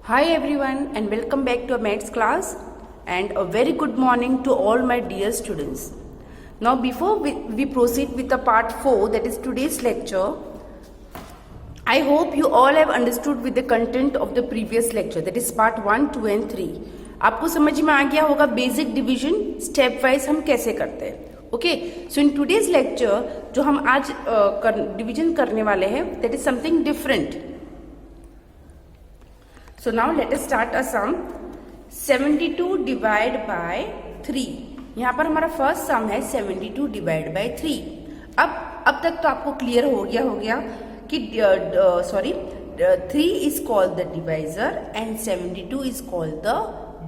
Hi everyone and welcome back to our maths class and a very good morning to all my dear students. Now before we proceed with the part 4, that is today's lecture, I hope you all have understood with the content of the previous lecture, that is part 1, 2 and 3. आपको समझ में आ गया होगा basic division step wise हम कैसे करते हैं. Okay, so in today's lecture जो हम आज डिवीजन करने वाले हैं that is something different. So now let us start a sum. 72 divide by 3. यहाँ पर हमारा फर्स्ट सम है 72 डिवाइड बाय 3. अब तक तो आपको क्लियर हो गया कि 3 is called the divisor and 72 is called the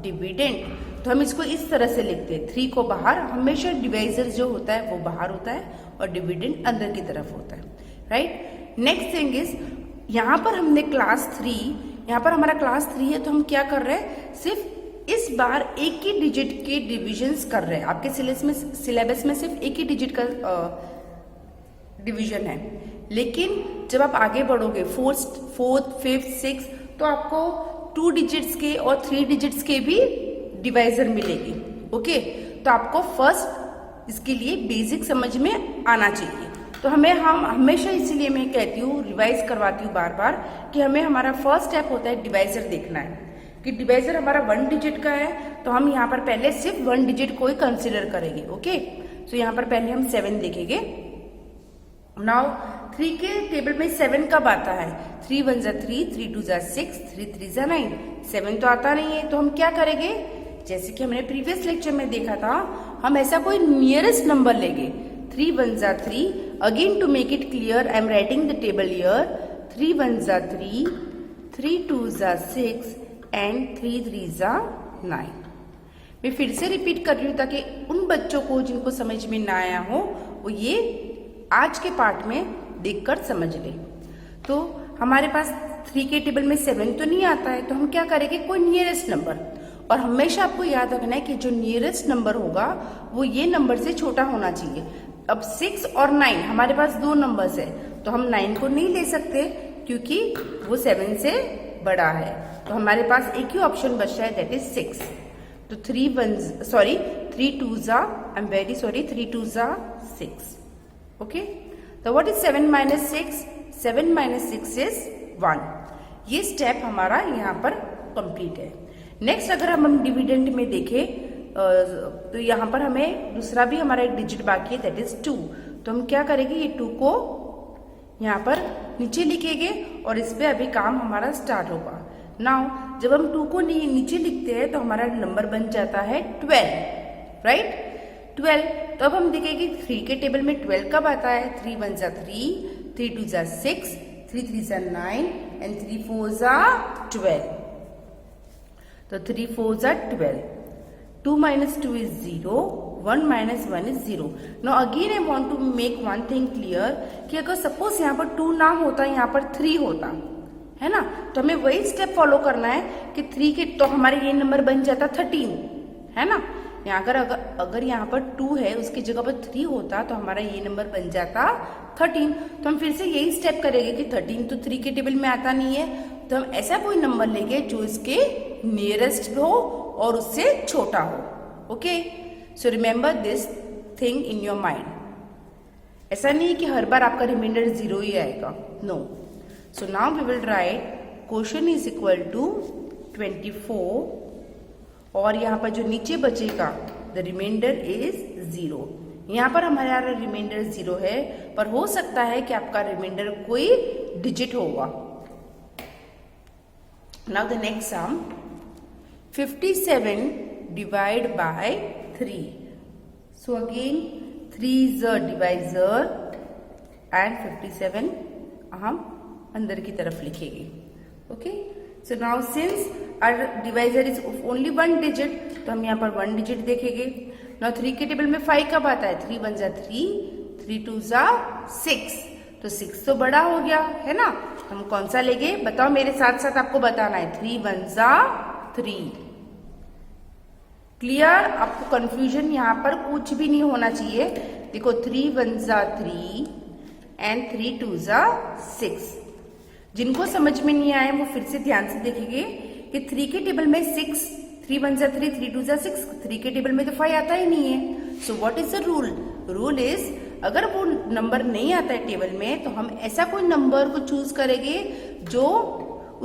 dividend. तो हम इसको इस तरह से लिखते हैं, 3 को बाहर, हमेशा डिवाइजर जो होता है वो बाहर होता है और डिविडेंड अंदर की तरफ होता है. राइट. नेक्स्ट थिंग इज यहाँ पर हमने क्लास 3, यहाँ पर हमारा क्लास 3 है तो हम क्या कर रहे हैं, सिर्फ इस बार एक ही डिजिट के डिविजन्स कर रहे हैं. आपके सिलेबस में सिर्फ एक ही डिजिट का डिवीजन है, लेकिन जब आप आगे बढ़ोगे फोर्थ फिफ्थ सिक्स तो आपको 2 डिजिट्स के और 3 डिजिट्स के भी डिवाइजर मिलेगी. ओके, तो आपको फर्स्ट इसके लिए बेसिक समझ में आना चाहिए. तो हम हमेशा इसीलिए मैं कहती हूँ, रिवाइज करवाती हूँ बार बार कि हमें हमारा फर्स्ट स्टेप होता है डिवाइजर देखना है कि डिवाइजर हमारा 1 डिजिट का है तो हम यहाँ पर पहले सिर्फ 1 डिजिट को ही कंसिडर करेंगे. ओके, सो यहाँ पर पहले हम 7 देखेंगे. नाउ 3 के टेबल में 7 कब आता है, 3 1 जा 3, 3 2 जा 6, 3 3 जा 9. 7 तो आता नहीं है तो हम क्या करेंगे, जैसे कि हमने प्रीवियस लेक्चर में देखा था, हम ऐसा कोई नियरेस्ट नंबर लेंगे. 3 1 जा 3. Again to make it clear, I am writing the table here. 3 1 जा 3, 3 2 जा 6 and 3 3 जा 9. मैं फिर से रिपीट कर रही हूँ ताकि उन बच्चों को जिनको समझ में ना आया हो वो ये आज के पार्ट में देखकर समझ ले. तो हमारे पास 3 के टेबल में 7 तो नहीं आता है तो हम क्या करेंगे, कोई नियरेस्ट नंबर. और हमेशा आपको याद रखना है कि जो नियरेस्ट नंबर होगा वो ये नंबर से छोटा होना चाहिए. अब 6 और 9 हमारे पास 2 नंबर्स है तो हम 9 को नहीं ले सकते क्योंकि वो 7 से बड़ा है. तो हमारे पास एक ही ऑप्शन बचता है, दैट इज 6. तो 3 2 जा, आई एम वेरी सॉरी, 3 2 जा 6. ओके, तो what is 7 minus 6? 7 minus 6 is 1. ये स्टेप हमारा यहाँ पर कंप्लीट है. नेक्स्ट अगर हम डिविडेंड में देखें तो यहाँ पर हमें दूसरा भी हमारा एक डिजिट बाकी है, दैट इज 2. तो हम क्या करेंगे, ये 2 को यहाँ पर नीचे लिखेंगे और इस पे अभी काम हमारा स्टार्ट होगा. नाउ जब हम 2 को नीचे लिखते हैं तो हमारा नंबर बन जाता है 12. राइट, 12. तो अब हम देखेंगे 3 के टेबल में 12 कब आता है, 3 1 जा 3, 3 2 जा 6, 3 3 जा 9 एंड 3 4 जा 12. तो 3 4 जा 12. 2 minus 2 is 0, 1 minus 1 is 0. Now again I want to make one thing clear कि अगर सपोज यहाँ पर 2 ना होता, यहाँ पर 3 होता है ना, तो हमें वही स्टेप फॉलो करना है कि 3 के तो हमारे ये नंबर बन जाता 13 है ना. यहाँ अगर यहाँ पर 2 है उसकी जगह पर 3 होता तो हमारा ये नंबर बन जाता 13. तो हम फिर से यही स्टेप करेंगे कि 13 तो 3 के टेबल में आता नहीं है तो हम ऐसा कोई नंबर लेंगे जो इसके नियरेस्ट हो और उससे छोटा हो. Okay, so remember this thing in your mind. ऐसा नहीं कि हर बार आपका रिमाइंडर 0 ही आएगा, no. So now we will write question is equal to 24 और यहाँ पर जो नीचे बचेगा द रिमाइंडर इज 0. यहाँ पर हमारा रिमाइंडर 0 है पर हो सकता है कि आपका रिमाइंडर कोई डिजिट होगा. Now the next sum, 57 divide by 3. So again 3 is a divisor and 57 हम अंदर की तरफ लिखेंगे. Okay, so now since our divisor is only 1 digit तो हम यहाँ पर 1 डिजिट देखेंगे. Now 3 के टेबल में 5 कब आता है, 3 1 जा 3, 3 2 जा 6. तो 6 तो बड़ा हो गया है ना, हम कौन सा लेंगे बताओ, मेरे साथ साथ आपको बताना है. 3 1 जा 3. क्लियर, आपको कंफ्यूजन यहाँ पर कुछ भी नहीं होना चाहिए. देखो 3 1 जा 3 एंड 3 2 जा 6. जिनको समझ में नहीं आए वो फिर से ध्यान से देखेंगे कि 3 के टेबल में 6, 3 1 जा 3, 3 2 जा 6, 3 के टेबल में तो 5 आता ही नहीं है। So what is the rule? Rule is अगर वो नंबर नहीं आता है टेबल में तो हम ऐसा कोई नंबर को चूज करेंगे जो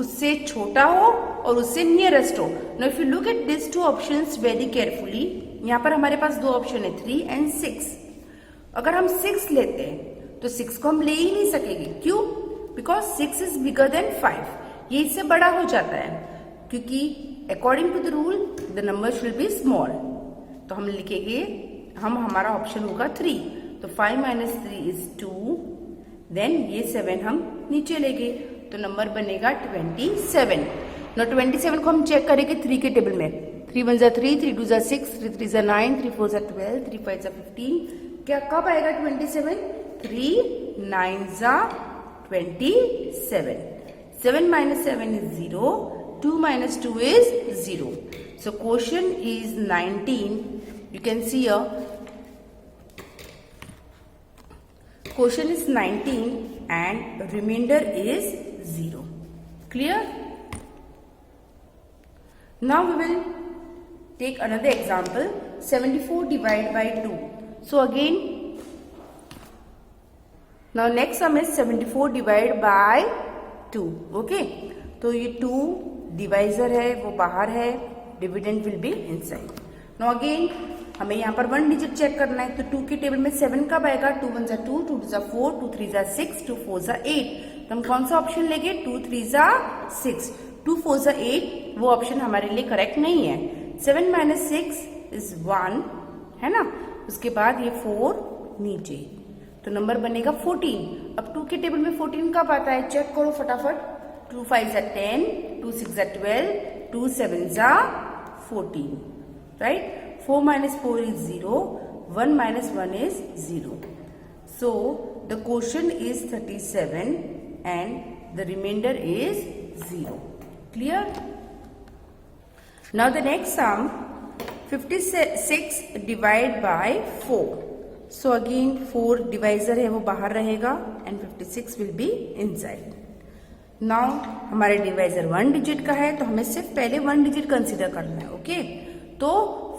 उससे छोटा हो और उससे नियरेस्ट हो। Now if you look at this two options very carefully, यहाँ पर हमारे पास दो ऑप्शन है 3 एंड 6। अगर हम 6 लेते हैं तो 6 को हम ले ही नहीं सकेंगे। क्यों? बिकॉज 6 इज बिगर देन 5, ये इससे बड़ा हो जाता है, क्योंकि according to the rule the number should be small. तो हम लिखेंगे, हमारा ऑप्शन होगा 3, तो 5 माइनस 3 इज 2, देन ये 7 हम नीचे लेंगे तो नंबर बनेगा 27। ना 27 को हम चेक करेंगे 3 के टेबल में, 3 1 जा 3, 3 2 जा 6, 3 3 जा 9, 3 4 जा 12, 3 5 जा 15। क्या कब आएगा 27? 3 9 जा 27। 7 minus 7 is 0, 2 minus 2 is 0. So quotient is 19. You can see here, quotient is 19 and remainder is 0. Clear? Now we will take another example, 74 divided by 2. So again, now next sum is 74 divided by 2. Okay, तो ये 2 divisor है वो बाहर है, dividend will be inside. Now again हमें यहाँ पर 1 digit check करना है, तो 2 के टेबल में 7 कब आएगा? 2 1 जा 2, 2 2 जा 4, 2 3 जा 6, 2 4 जा 8। तो हम कौन सा ऑप्शन लेंगे? 2 3 जा 6, 2 4 जा 8, वो ऑप्शन हमारे लिए करेक्ट नहीं है। 7 माइनस 6 इज 1, है ना, उसके बाद ये 4 नीचे, तो नंबर बनेगा 14। अब 2 के टेबल में 14 कब आता है? चेक करो फटाफट। 2 5 जा 10, 2 6 जा 12, 2 7 जा 14, right? 4 minus 4 is 0, 1 minus 1 is 0. So the quotient is 37 and the remainder is 0. Clear? Now the next sum, 56 divided by 4. So again 4 divisor है वो बाहर रहेगा and 56 will be inside. Now हमारे डिवाइजर 1 डिजिट का है तो हमें सिर्फ पहले 1 डिजिट कंसिडर करना है। ओके, तो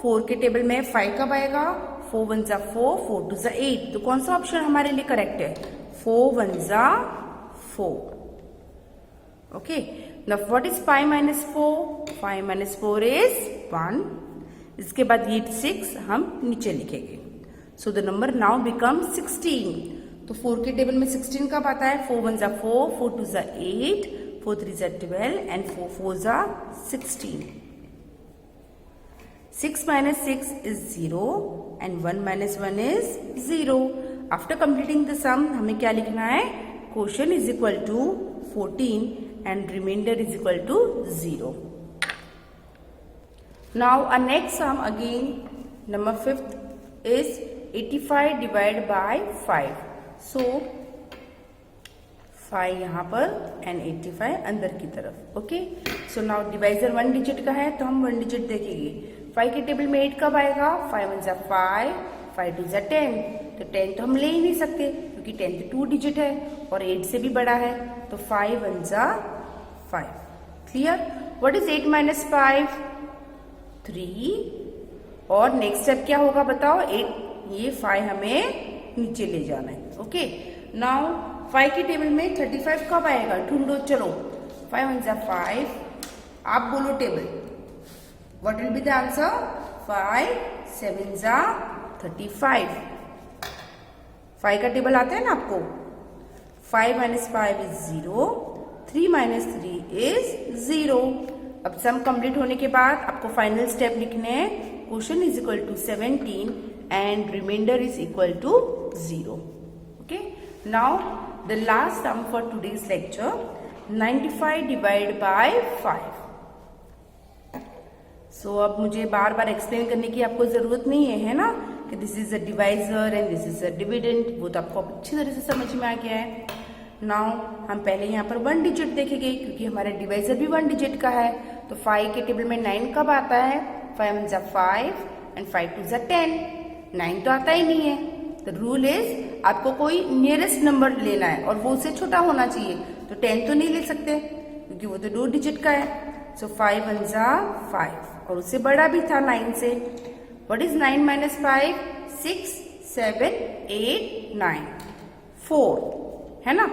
4 के टेबल में 5 कब आएगा? 4 1 जा 4, 4 2 जा 8। तो कौन सा ऑप्शन हमारे लिए करेक्ट है? 4 1 जा 4। Okay, now what is 5 minus 4? 5 minus 4 is 1। इसके बाद ये 6 हम नीचे लिखेंगे। So the number now become 16। तो 4 के टेबल में 16 कब आता है? 4 1 जा 4, 4 2 जा 8, 4 3 जा 12 एंड 4 4 जा 16। 6 minus 6 is 0 and 1 minus 1 is 0. After completing the sum, हमें क्या लिखना है? Quotient is equal to 14 and remainder is equal to 0. Now our next sum again, number 5th is 85 divided by 5. So 5 यहाँ पर and 85 अंदर की तरफ। Okay, so now divisor 1 digit का है तो हम 1 डिजिट देखेंगे। 5 के टेबल में 8 कब आएगा? 5 1 जा 5, 5 2 जा 10। तो 10 तो हम ले ही नहीं सकते क्योंकि 10 तो 2 डिजिट है और 8 से भी बड़ा है, तो 5 1 जा 5। क्लियर? What is 8 minus 5? 3। और नेक्स्ट स्टेप क्या होगा बताओ? 8, ये 5 हमें नीचे ले जाना है। ओके, नाउ 5 के टेबल में 35 कब आएगा? ढूंढो, चलो। 5 1 जा 5, आप बोलो table. What will be the answer? 5 7 जा 35। 5 का टेबल आता है ना आपको? 5 minus 5 is 0, 3 minus 3 is 0। अब सम कंप्लीट होने के बाद आपको फाइनल स्टेप लिखने हैं। Quotient is equal to 17 and reminder is equal to 0। Okay, now the last sum for today's lecture, 95 divide by 5। So अब मुझे बार बार एक्सप्लेन करने की आपको जरूरत नहीं है ना, कि this is a divisor and this is a dividend, वो तो आपको अच्छी तरह से समझ में आ गया है। नाउ हम पहले यहाँ पर 1 डिजिट देखेंगे क्योंकि हमारा डिवाइजर भी 1 डिजिट का है। तो 5 के टेबल में 9 कब आता है? 5 1 जा 5 एंड 5 2 जा 10। 9 तो आता ही नहीं है। तो रूल इज आपको कोई नियरेस्ट नंबर लेना है और वो उससे छोटा होना चाहिए। तो 10 तो नहीं ले सकते क्योंकि वो तो 2 डिजिट का है। सो 5 1 जा 5 और उससे बड़ा भी था 9 से। What is 9 minus 5? 6 7 8 9 4 है ना।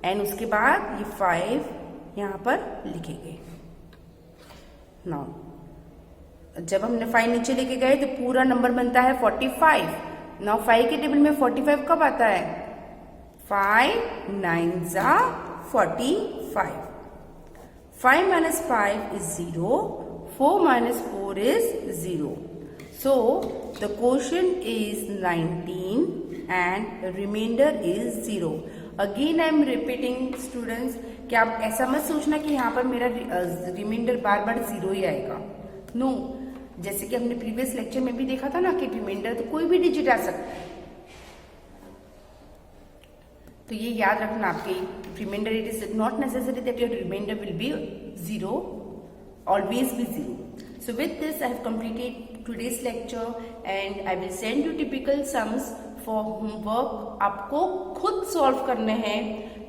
एंड उसके बाद ये 5 यहाँ पर लिखेंगे। नाउ जब हमने 5 नीचे लेके गए तो पूरा नंबर बनता है 45। नाउ 5 के टेबल में 45 कब आता है? 5 9 जा 45। 5 minus 5 is 0. 4 minus 4 is 0. So the quotient is 19 and remainder is 0. Again I am repeating students कि आप ऐसा मत सोचना कि यहाँ पर मेरा रिमाइंडर बार बार 0 ही आएगा। नो, जैसे कि हमने प्रीवियस लेक्चर में भी देखा था ना कि रिमाइंडर तो कोई भी डिजिट आ सकता है। तो ये याद रखना आपके reminder, it is not necessary that your reminder will be 0, always be 0। So with this I have completed today's lecture and I will send you typical sums for homework. आपको खुद सॉल्व करने हैं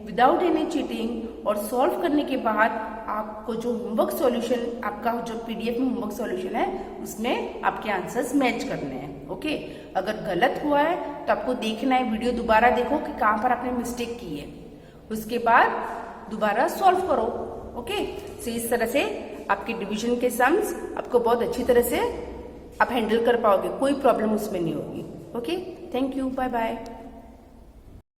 विदाउट एनी चीटिंग, और solve करने के बाद आपको जो होमवर्क सॉल्यूशन, आपका जो पीडीएफ में होमवर्क सॉल्यूशन है उसमें आपके आंसर्स मैच करने हैं। ओके, अगर गलत हुआ है तो आपको देखना है, वीडियो दोबारा देखो कि कहाँ पर आपने मिस्टेक की है, उसके बाद दोबारा सॉल्व करो। ओके, सो इस तरह से आपके डिवीजन के सम्स आपको बहुत अच्छी तरह से आप हैंडल कर पाओगे, कोई प्रॉब्लम उसमें नहीं होगी। Okay, thank you, bye bye.